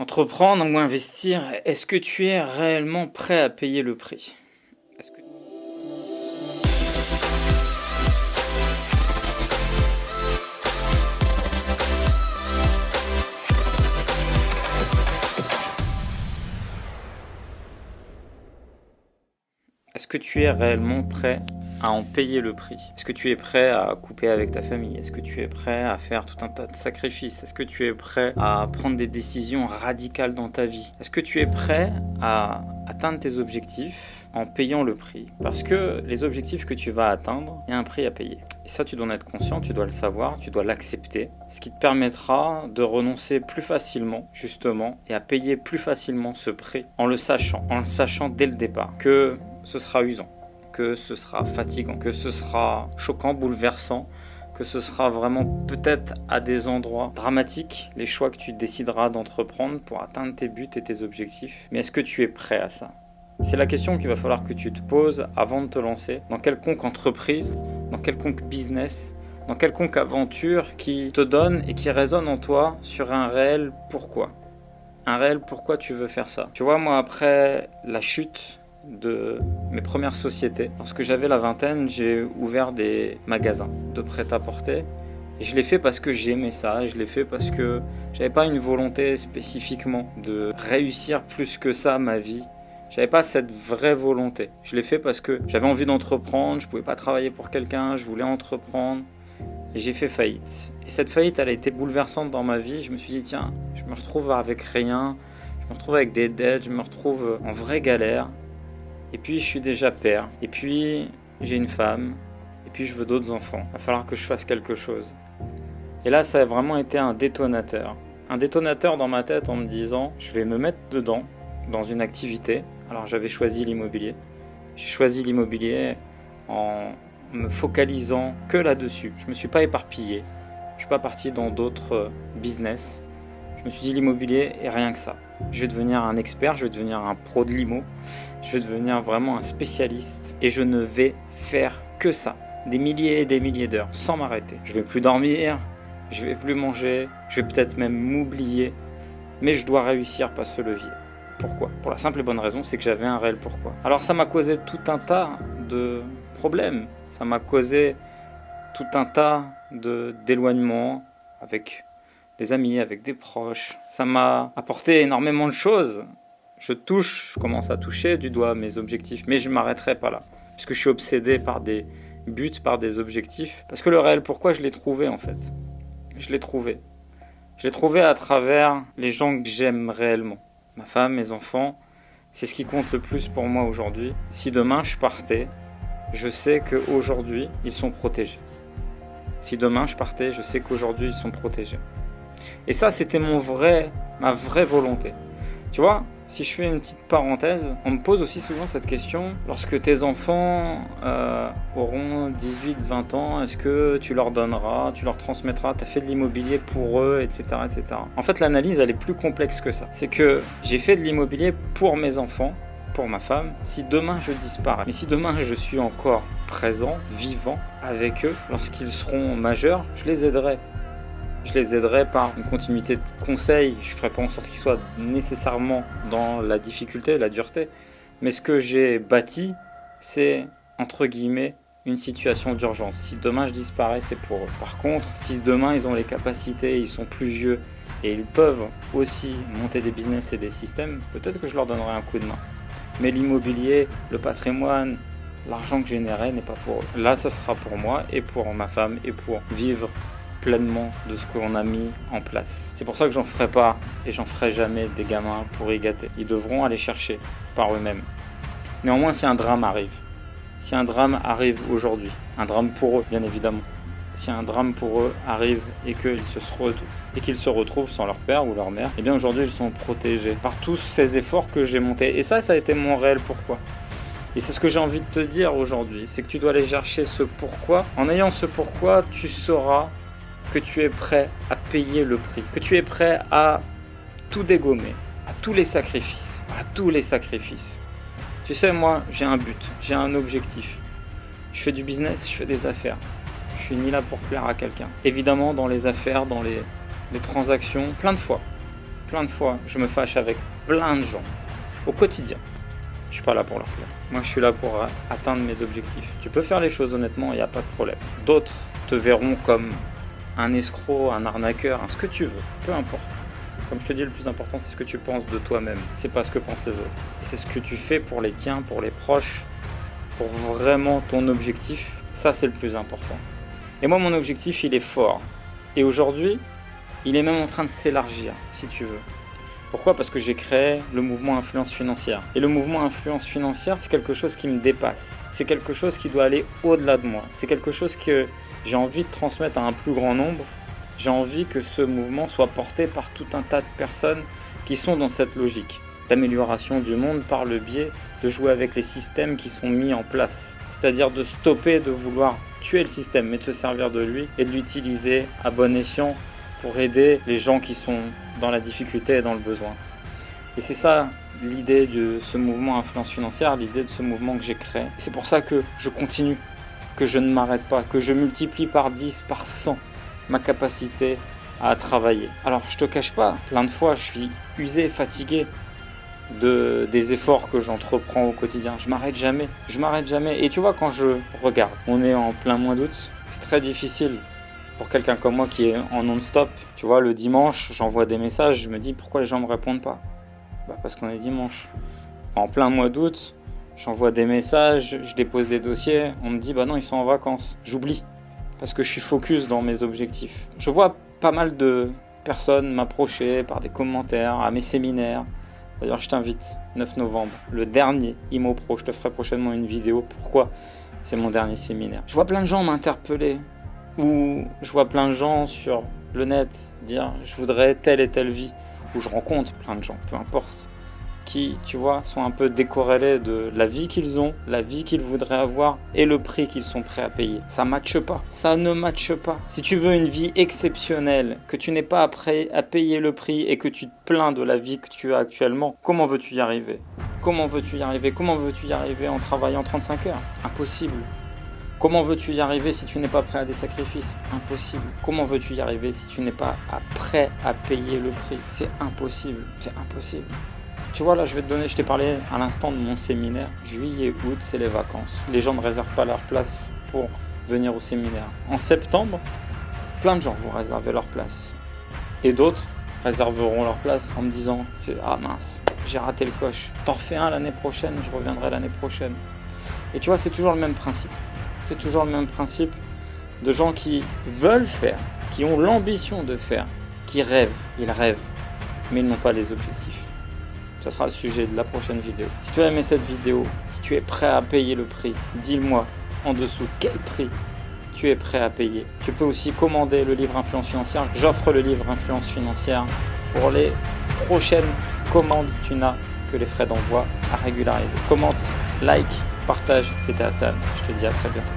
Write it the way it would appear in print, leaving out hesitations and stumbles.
Entreprendre ou investir, est-ce que tu es réellement prêt à payer le prix? Est-ce que... Est-ce que tu es réellement prêt à en payer le prix? Est-ce que tu es prêt à couper avec ta famille? Est-ce que tu es prêt à faire tout un tas de sacrifices? Est-ce que tu es prêt à prendre des décisions radicales dans ta vie? Est-ce que tu es prêt à atteindre tes objectifs en payant le prix? Parce que les objectifs que tu vas atteindre, il y a un prix à payer. Et ça, tu dois en être conscient, tu dois le savoir, tu dois l'accepter. Ce qui te permettra de renoncer plus facilement, justement, et à payer plus facilement ce prix en le sachant dès le départ que ce sera usant, que ce sera fatigant, que ce sera choquant, bouleversant, que ce sera vraiment peut-être à des endroits dramatiques, les choix que tu décideras d'entreprendre pour atteindre tes buts et tes objectifs. Mais est-ce que tu es prêt à ça? C'est la question qu'il va falloir que tu te poses avant de te lancer dans quelconque entreprise, dans quelconque business, dans quelconque aventure qui te donne et qui résonne en toi sur un réel pourquoi. Un réel pourquoi tu veux faire ça. Tu vois, moi, après la chute de mes premières sociétés, lorsque j'avais la vingtaine, j'ai ouvert des magasins de prêt-à-porter et je l'ai fait parce que j'aimais ça, je l'ai fait parce que j'avais pas une volonté spécifiquement de réussir plus que ça ma vie. J'avais pas cette vraie volonté. Je l'ai fait parce que j'avais envie d'entreprendre, je pouvais pas travailler pour quelqu'un, je voulais entreprendre et j'ai fait faillite. Et cette faillite, elle a été bouleversante dans ma vie. Je me suis dit tiens, je me retrouve avec rien, je me retrouve avec des dettes, je me retrouve en vraie galère. Et puis je suis déjà père, et puis j'ai une femme, et puis je veux d'autres enfants. Il va falloir que je fasse quelque chose. Et là, ça a vraiment été un détonateur. Un détonateur dans ma tête en me disant, je vais me mettre dedans, dans une activité. Alors j'avais choisi l'immobilier. J'ai choisi l'immobilier en me focalisant que là-dessus. Je ne me suis pas éparpillé. Je ne suis pas parti dans d'autres business. Je me suis dit l'immobilier et rien que ça. Je vais devenir un expert, je vais devenir un pro de l'IMO, je vais devenir vraiment un spécialiste et je ne vais faire que ça. Des milliers et des milliers d'heures sans m'arrêter. Je vais plus dormir, je vais plus manger, je vais peut-être même m'oublier, mais je dois réussir par ce levier. Pourquoi? Pour la simple et bonne raison, c'est que j'avais un réel pourquoi. Alors ça m'a causé tout un tas de problèmes, ça m'a causé tout un tas d'éloignements avec des amis, avec des proches. Ça m'a apporté énormément de choses. Je commence à toucher du doigt mes objectifs, mais je ne m'arrêterai pas là, puisque je suis obsédé par des buts, par des objectifs. Parce que le réel pourquoi, je l'ai trouvé en fait. Je l'ai trouvé. Je l'ai trouvé à travers les gens que j'aime réellement. Ma femme, mes enfants, c'est ce qui compte le plus pour moi aujourd'hui. Si demain je partais, je sais qu'aujourd'hui, ils sont protégés. Si demain je partais, je sais qu'aujourd'hui, ils sont protégés. Et ça, c'était ma vraie volonté. Tu vois, si je fais une petite parenthèse, on me pose aussi souvent cette question, lorsque tes enfants auront 18, 20 ans, est-ce que tu leur donneras, tu leur transmettras, tu as fait de l'immobilier pour eux, etc., etc. En fait, l'analyse, elle est plus complexe que ça. C'est que j'ai fait de l'immobilier pour mes enfants, pour ma femme, si demain je disparais. Mais si demain je suis encore présent, vivant avec eux, lorsqu'ils seront majeurs, je les aiderai. Je les aiderai par une continuité de conseils. Je ne ferai pas en sorte qu'ils soient nécessairement dans la difficulté, la dureté. Mais ce que j'ai bâti, c'est, entre guillemets, une situation d'urgence. Si demain je disparais, c'est pour eux. Par contre, si demain ils ont les capacités, ils sont plus vieux et ils peuvent aussi monter des business et des systèmes, peut-être que je leur donnerai un coup de main. Mais l'immobilier, le patrimoine, l'argent que je générais n'est pas pour eux. Là, ça sera pour moi et pour ma femme et pour vivre pleinement de ce qu'on a mis en place. C'est pour ça que j'en ferai pas et j'en ferai jamais des gamins pour y gâter. Ils devront aller chercher par eux-mêmes. Néanmoins, si un drame arrive aujourd'hui, un drame pour eux, bien évidemment, si un drame pour eux arrive et qu'ils se retrouvent sans leur père ou leur mère, eh bien aujourd'hui ils sont protégés par tous ces efforts que j'ai montés. Et ça a été mon réel pourquoi. Et c'est ce que j'ai envie de te dire aujourd'hui, c'est que tu dois aller chercher ce pourquoi. En ayant ce pourquoi, tu sauras que tu es prêt à payer le prix, que tu es prêt à tout dégommer, à tous les sacrifices. Tu sais, moi, j'ai un but, j'ai un objectif. Je fais du business, je fais des affaires. Je suis ni là pour plaire à quelqu'un. Évidemment, dans les affaires, dans les transactions, plein de fois. plein de fois, je me fâche avec plein de gens au quotidien. Je suis pas là pour leur plaire. Moi, je suis là pour atteindre mes objectifs. Tu peux faire les choses honnêtement, il n'y a pas de problème. D'autres te verront comme un escroc, un arnaqueur, ce que tu veux, peu importe. Comme je te dis, le plus important, c'est ce que tu penses de toi-même. C'est pas ce que pensent les autres. Et c'est ce que tu fais pour les tiens, pour les proches, pour vraiment ton objectif. Ça, c'est le plus important. Et moi, mon objectif, il est fort. Et aujourd'hui, il est même en train de s'élargir, si tu veux. Pourquoi ? Parce que j'ai créé le mouvement Influence Financière. Et le mouvement Influence Financière, c'est quelque chose qui me dépasse. C'est quelque chose qui doit aller au-delà de moi. C'est quelque chose que j'ai envie de transmettre à un plus grand nombre. J'ai envie que ce mouvement soit porté par tout un tas de personnes qui sont dans cette logique d'amélioration du monde par le biais de jouer avec les systèmes qui sont mis en place. C'est-à-dire de stopper de vouloir tuer le système, mais de se servir de lui et de l'utiliser à bon escient pour aider les gens qui sont dans la difficulté et dans le besoin. Et c'est ça l'idée de ce mouvement Influence Financière, l'idée de ce mouvement que j'ai créé. Et c'est pour ça que je continue, que je ne m'arrête pas, que je multiplie par 10, par 100 ma capacité à travailler. Alors je te cache pas, plein de fois je suis usé, fatigué des efforts que j'entreprends au quotidien. Je m'arrête jamais. Et tu vois, quand je regarde, on est en plein mois d'août, c'est très difficile pour quelqu'un comme moi qui est en non-stop. Tu vois, le dimanche, j'envoie des messages, je me dis pourquoi les gens me répondent pas ? Parce qu'on est dimanche. En plein mois d'août, j'envoie des messages, je dépose des dossiers, on me dit non, ils sont en vacances. J'oublie parce que je suis focus dans mes objectifs. Je vois pas mal de personnes m'approcher par des commentaires à mes séminaires. D'ailleurs, je t'invite, 9 novembre, le dernier IMO Pro. Je te ferai prochainement une vidéo. Pourquoi c'est mon dernier séminaire. Je vois plein de gens m'interpeller. Ou je vois plein de gens sur le net dire « je voudrais telle et telle vie ». Ou je rencontre plein de gens, peu importe, qui, tu vois, sont un peu décorrélés de la vie qu'ils ont, la vie qu'ils voudraient avoir et le prix qu'ils sont prêts à payer. Ça ne matche pas. Ça ne matche pas. Si tu veux une vie exceptionnelle, que tu n'es pas prêt à payer le prix et que tu te plains de la vie que tu as actuellement, comment veux-tu y arriver ? Comment veux-tu y arriver en travaillant 35 heures ? Impossible. Comment veux-tu y arriver si tu n'es pas prêt à des sacrifices ? Impossible. Comment veux-tu y arriver si tu n'es pas prêt à payer le prix ? C'est impossible. Tu vois, là, je t'ai parlé à l'instant de mon séminaire. Juillet, août, c'est les vacances. Les gens ne réservent pas leur place pour venir au séminaire. En septembre, plein de gens vont réserver leur place. Et d'autres réserveront leur place en me disant « Ah mince, j'ai raté le coche. T'en refais un l'année prochaine, je reviendrai l'année prochaine. » Et tu vois, c'est toujours le même principe. C'est toujours le même principe de gens qui veulent faire, qui ont l'ambition de faire, qui rêvent. Ils rêvent, mais ils n'ont pas les objectifs. Ça sera le sujet de la prochaine vidéo. Si tu as aimé cette vidéo, si tu es prêt à payer le prix, dis-le-moi en dessous quel prix tu es prêt à payer. Tu peux aussi commander le livre Influence Financière. J'offre le livre Influence Financière pour les prochaines commandes. Tu n'as que les frais d'envoi à régulariser. Commente, like, partage. C'était Hassan. Je te dis à très bientôt.